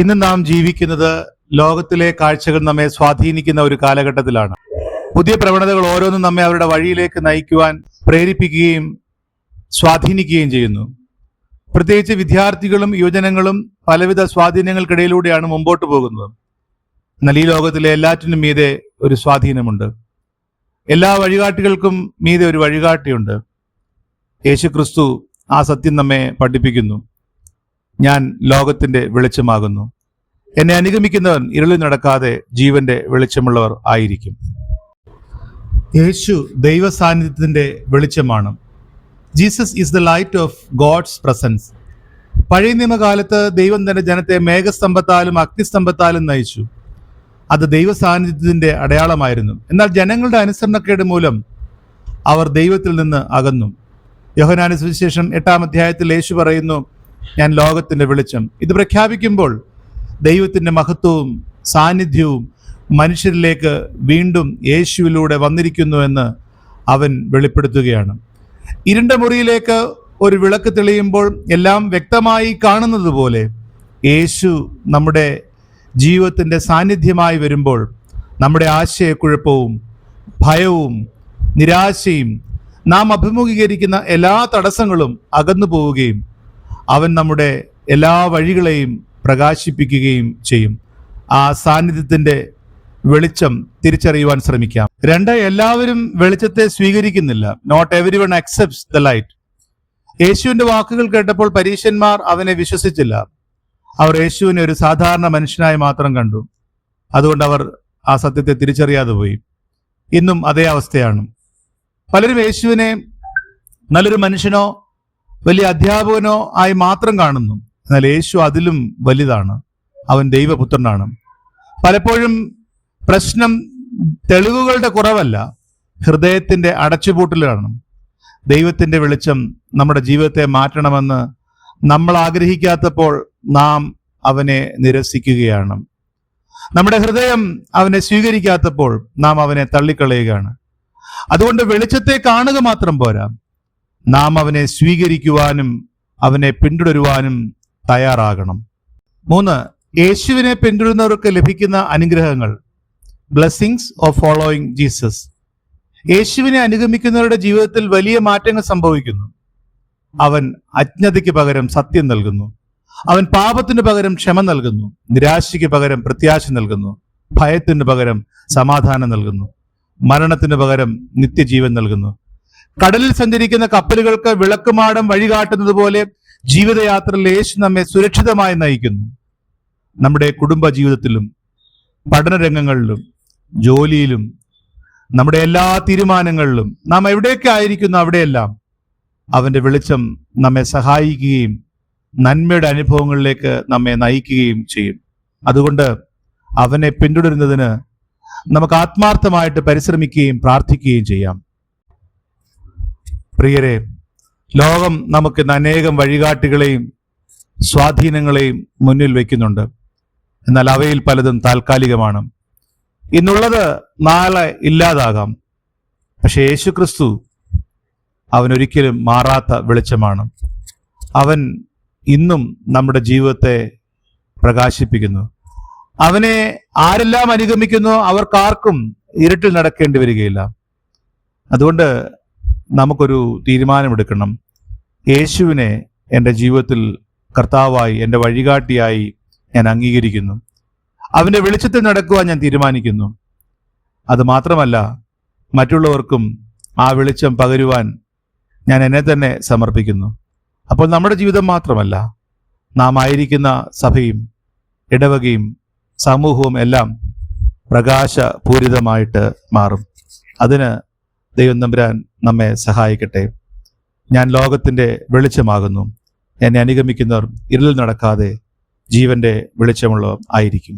ഇന്ന് നാം ജീവിക്കുന്നത് ലോകത്തിലെ കാഴ്ചകൾ നമ്മെ സ്വാധീനിക്കുന്ന ഒരു കാലഘട്ടത്തിലാണ്. പുതിയ പ്രവണതകൾ ഓരോന്നും നമ്മെ അവരുടെ വഴിയിലേക്ക് നയിക്കുവാൻ പ്രേരിപ്പിക്കുകയും സ്വാധീനിക്കുകയും ചെയ്യുന്നു. പ്രത്യേകിച്ച് വിദ്യാർത്ഥികളും യുവജനങ്ങളും പലവിധ സ്വാധീനങ്ങൾക്കിടയിലൂടെയാണ് മുമ്പോട്ട് പോകുന്നത്. എന്നാൽ ഈ ലോകത്തിലെ എല്ലാറ്റിനും മീതെ ഒരു സ്വാധീനമുണ്ട്. എല്ലാ വഴികാട്ടികൾക്കും മീതെ ഒരു വഴികാട്ടിയുണ്ട്. യേശുക്രിസ്തു ആ സത്യം നമ്മെ പഠിപ്പിക്കുന്നു. ഞാൻ ലോകത്തിന്റെ വെളിച്ചമാകുന്നു. എന്നെ അനുഗമിക്കുന്നവൻ ഇരുളിൽ നടക്കാതെ ജീവന്റെ വെളിച്ചമുള്ളവർ ആയിരിക്കും. യേശു ദൈവ സാന്നിധ്യത്തിന്റെ വെളിച്ചമാണ്. Jesus is the light of God's presence. പഴയ നിയമകാലത്ത് ദൈവം തന്റെ ജനത്തെ മേഘസ്തംഭത്താലും അഗ്നിസ്തംഭത്താലും നയിച്ചു. അത് ദൈവ സാന്നിധ്യത്തിന്റെ അടയാളമായിരുന്നു. എന്നാൽ ജനങ്ങളുടെ അനുസരണക്കേട് മൂലം അവർ ദൈവത്തിൽ നിന്ന് അകന്നു. യോഹന്നാന്റെ സുവിശേഷം 8-ാം അധ്യായത്തിൽ യേശു പറയുന്നു, ഞാൻ ലോകത്തിന്റെ വെളിച്ചം. ഇത് പ്രഖ്യാപിക്കുമ്പോൾ ദൈവത്തിന്റെ മഹത്വവും സാന്നിധ്യവും മനുഷ്യരിലേക്ക് വീണ്ടും യേശുവിലൂടെ വന്നിരിക്കുന്നു എന്ന് അവൻ വെളിപ്പെടുത്തുകയാണ്. ഇരുണ്ട മുറിയിലേക്ക് ഒരു വിളക്ക് തെളിയുമ്പോൾ എല്ലാം വ്യക്തമായി കാണുന്നത് പോലെ യേശു നമ്മുടെ ജീവിതത്തിന്റെ സാന്നിധ്യമായി വരുമ്പോൾ നമ്മുടെ ആശയക്കുഴപ്പവും ഭയവും നിരാശയും നാം അഭിമുഖീകരിക്കുന്ന എല്ലാ തടസ്സങ്ങളും അകന്നു പോവുകയും അവൻ നമ്മുടെ എല്ലാ വഴികളെയും പ്രകാശിപ്പിക്കുകയും ചെയ്യും. ആ സാന്നിധ്യത്തിന്റെ വെളിച്ചം തിരിച്ചറിയുവാൻ ശ്രമിക്കാം. 2, എല്ലാവരും വെളിച്ചത്തെ സ്വീകരിക്കുന്നില്ല. Not everyone accepts the light. യേശുവിന്റെ വാക്കുകൾ കേട്ടപ്പോൾ പരീശന്മാർ അവനെ വിശ്വസിച്ചില്ല. അവർ യേശുവിനെ ഒരു സാധാരണ മനുഷ്യനായി മാത്രം കണ്ടു. അതുകൊണ്ട് അവർ ആ സത്യത്തെ തിരിച്ചറിയാതെ പോയി. ഇന്നും അതേ അവസ്ഥയാണ്. പലരും യേശുവിനെ നല്ലൊരു മനുഷ്യനോ വലിയ അധ്യാപകനോ ആയി മാത്രം കാണുന്നു. എന്നാൽ യേശു അതിലും വലുതാണ്. അവൻ ദൈവപുത്രനാണ്. പലപ്പോഴും പ്രശ്നം തെളിവുകളുടെ കുറവല്ല, ഹൃദയത്തിന്റെ അടച്ചുപൂട്ടലാണ്. ദൈവത്തിന്റെ വെളിച്ചം നമ്മുടെ ജീവിതത്തെ മാറ്റണമെന്ന് നമ്മൾ ആഗ്രഹിക്കാത്തപ്പോൾ നാം അവനെ നിരസിക്കുകയാണ്. നമ്മുടെ ഹൃദയം അവനെ സ്വീകരിക്കാത്തപ്പോൾ നാം അവനെ തള്ളിക്കളയുകയാണ്. അതുകൊണ്ട് വെളിച്ചത്തെ കാണുക മാത്രം പോരാ, നാം അവനെ സ്വീകരിക്കുവാനും അവനെ പിന്തുടരുവാനും തയ്യാറാകണം. 3, യേശുവിനെ പിന്തുടരുന്നവർക്ക് ലഭിക്കുന്ന അനുഗ്രഹങ്ങൾ. Blessings of following Jesus. യേശുവിനെ അനുഗമിക്കുന്നവരുടെ ജീവിതത്തിൽ വലിയ മാറ്റങ്ങൾ സംഭവിക്കുന്നു. അവൻ അജ്ഞതയ്ക്ക് പകരം സത്യം നൽകുന്നു. അവൻ പാപത്തിന് പകരം ക്ഷമ നൽകുന്നു. നിരാശയ്ക്ക് പകരം പ്രത്യാശ നൽകുന്നു. ഭയത്തിന് പകരം സമാധാനം നൽകുന്നു. മരണത്തിന് പകരം നിത്യജീവൻ നൽകുന്നു. കടലിൽ സഞ്ചരിക്കുന്ന കപ്പലുകൾക്ക് വിളക്കുമാടം വഴികാട്ടുന്നത് പോലെ ജീവിതയാത്രയിൽ യേശു നമ്മെ സുരക്ഷിതമായി നയിക്കുന്നു. നമ്മുടെ കുടുംബ ജീവിതത്തിലും പഠനരംഗങ്ങളിലും ജോലിയിലും നമ്മുടെ എല്ലാ തീരുമാനങ്ങളിലും നാം എവിടെയൊക്കെ ആയിരിക്കുന്നു അവിടെയെല്ലാം അവന്റെ വെളിച്ചം നമ്മെ സഹായിക്കുകയും നന്മയുടെ അനുഭവങ്ങളിലേക്ക് നമ്മെ നയിക്കുകയും ചെയ്യും. അതുകൊണ്ട് അവനെ പിന്തുടരുന്നതിന് നമുക്ക് ആത്മാർത്ഥമായിട്ട് പരിശ്രമിക്കുകയും പ്രാർത്ഥിക്കുകയും ചെയ്യാം. പ്രിയരെ, ലോകം നമുക്ക് അനേകം വഴികാട്ടികളെയും സ്വാധീനങ്ങളെയും മുന്നിൽ വയ്ക്കുന്നുണ്ട്. എന്നാൽ അവയിൽ പലതും താൽക്കാലികമാണ്. ഇന്നുള്ളത് നാളെ ഇല്ലാതാകാം. പക്ഷെ യേശുക്രിസ്തു അവനൊരിക്കലും മാറാത്ത വെളിച്ചമാണ്. അവൻ ഇന്നും നമ്മുടെ ജീവിതത്തെ പ്രകാശിപ്പിക്കുന്നു. അവനെ ആരെല്ലാം അനുഗമിക്കുന്നോ അവർക്കാർക്കും ഇരുട്ടിൽ നടക്കേണ്ടി വരികയില്ല. അതുകൊണ്ട് നമുക്കൊരു തീരുമാനമെടുക്കണം. യേശുവിനെ എൻ്റെ ജീവിതത്തിൽ കർത്താവായി, എൻ്റെ വഴികാട്ടിയായി ഞാൻ അംഗീകരിക്കുന്നു. അവൻ്റെ വെളിച്ചത്തിൽ നടക്കുവാൻ ഞാൻ തീരുമാനിക്കുന്നു. അത് മാത്രമല്ല, മറ്റുള്ളവർക്കും ആ വെളിച്ചം പകരുവാൻ ഞാൻ എന്നെ തന്നെ സമർപ്പിക്കുന്നു. അപ്പോൾ നമ്മുടെ ജീവിതം മാത്രമല്ല, നാം ആയിരിക്കുന്ന സഭയും ഇടവകയും സമൂഹവും എല്ലാം പ്രകാശപൂരിതമായിട്ട് മാറും. അതിന് ദൈവം തമ്പുരാൻ നമ്മെ സഹായിക്കട്ടെ. ഞാൻ ലോകത്തിന്റെ വെളിച്ചമാകുന്നു. എന്നെ അനുഗമിക്കുന്നവർ ഇരുളിൽ നടക്കാതെ ജീവന്റെ വെളിച്ചമുള്ളവർ ആയിരിക്കും.